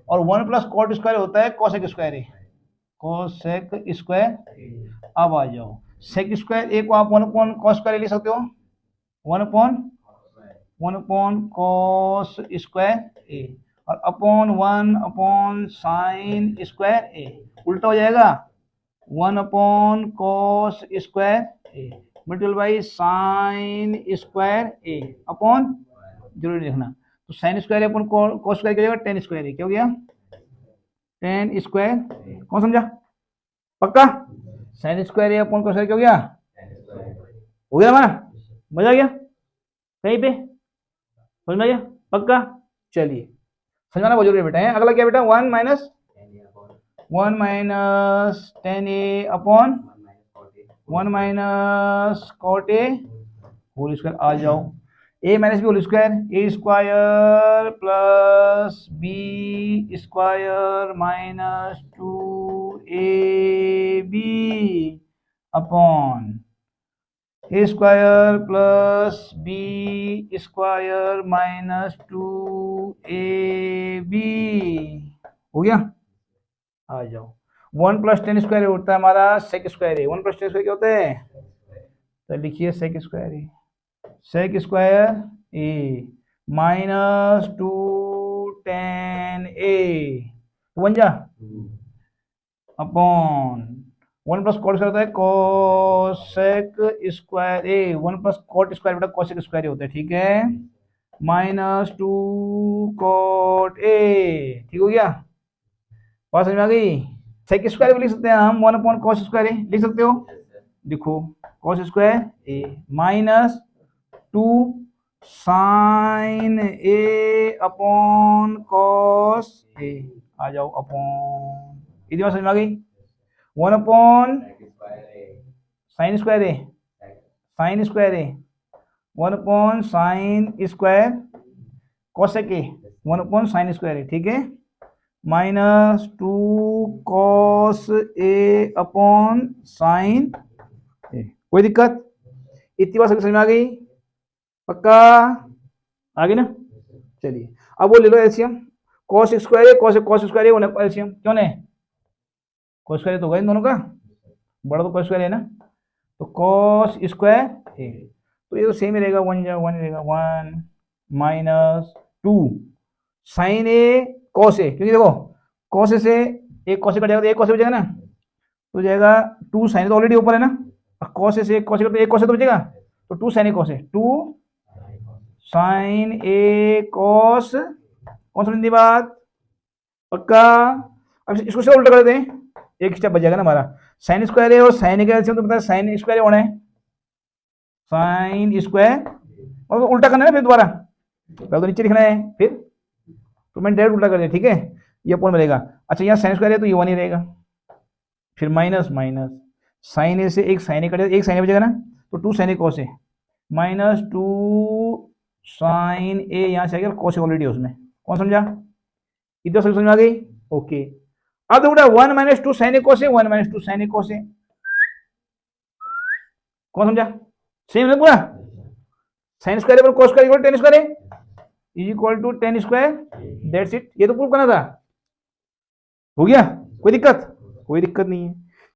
और 1 + कॉट स्क्वायर होता है कोसेक स्क्वायर ए, कोसेक स्क्वायर। अब आ जाओ सेक स्क्वायर ए को आप 1 कॉस स्क्वायर लिख सकते हो, 1 कॉस स्क्वायर ए, और अपॉन 1 साइन स्क्वायर ए। उल्टा हो जाएगा 1 cos square A multiple by sign square A upon, जरूरी लिखना। तो sign square upon cos square क्या हो जाएगा? 10 स्क्वायर ए। क्या हो गया? 10 स्क्वायर। कौन समझा? पक्का? Sign square A upon cos square क्या हो गया? हो गया हमारा? मजा आ गया कहीं पे? समझ में आ गया? पक्का? चलिए समझाना बहुत जरूरी है बेटा है। अगला क्या बेटा? 1 - 10 ए upon 1 - cot a whole square. आ जाओ a - b whole square, a square plus b square minus 2ab upon a square plus b square minus 2ab। हो गया? आ जाओ 1 + 10 स्क्वायर होता है हमारा सेक स्क्वायर ए। 1 + 10 स्क्वायर क्या होता है? तो लिखिए सेक square A, sec square A minus 2tan ए बन जा अपॉन 1 + कॉट स्क्वायर होता है cosec square A. 1 + cot square बेटा कोसेक स्क्वायर होता है, ठीक है, माइनस 2 कॉट ए। ठीक हो गया? बात समझ में आ गई? सेक स्क्वायर भी लिख सकते हैं हम, 1 कॉस स्क्वायर ए लिख सकते हो। लिखो cos square A minus 2 sine A upon cos A. आ जाओ अपॉन, इतनी बात समझ में आ गई? 1 sine square A, sign square A 1 sine square cosec A 1 sine square A, ठीक है, minus 2 cos A upon sine A. कोई दिक्कत? इतनी बात समझ में आ गई? पक्का? आ गई ना? चलिए अब वो ले लो एलसीएम। कॉस स्क्वायर है, कॉस स्क्वायर है, एलसीएम क्यों नहीं? कॉस स्क्वायर तो होगा इन दोनों का, बड़ा तो कॉस स्क्वायर है ना, तो कॉस स्क्वायर है, तो ये तो सेम ही रहेगा, 1 रहेगा, 1 माइनस 2 साइन ए कॉस ए, क्योंकि देखो कॉस ए से एक कॉस ए कट जाएगा तो एक कॉस ए बचेगा ना, तो जाएगा 2 साइन तो ऑलरेडी ऊपर है ना, कॉस ए से एक कॉस ए तो एक कॉस ए तो बचेगा, तो 2 sine A cos A, 2 sine A cos, कौन समझी बात? पक्का? अब इसको से उल्टा कर देते हैं, एक स्टेप बच जाएगा ना हमारा। साइन स्क्वायर है और साइन ए का एलसीएम तो पता है साइन स्क्वायर होना है, साइन स्क्वायर, और उल्टा करना है ना फिर दोबारा, पहले तो नीचे लिखना है फिर, तो मैंने डायरेक्ट उल्टा कर दिया, ठीक है, ये अपॉन में रहेगा। अच्छा यहाँ साइन स्क्वायर है तो ये 1 ही रहेगा, फिर माइनस माइनस साइन ए से एक साइन ए कटेगा, एक साइन ए बचेगा ना, तो 2 sine A cos A minus 2 sine ए, यहाँ से आ गया कॉस ए ऑलरेडी उसमें, कौन समझा? इधर समझ में आ गई? ओके। अब देखो 1 minus 2 sine A cos A, 1 minus 2 sine A cos A, कौन समझा? सेम है पूरा, साइन स्क्वायर पर cos square equal 10 square is equal to 10 square, that's it. ये तो प्रूव करना था, हो गया? कोई दिक्कत? कोई दिक्कत नहीं है।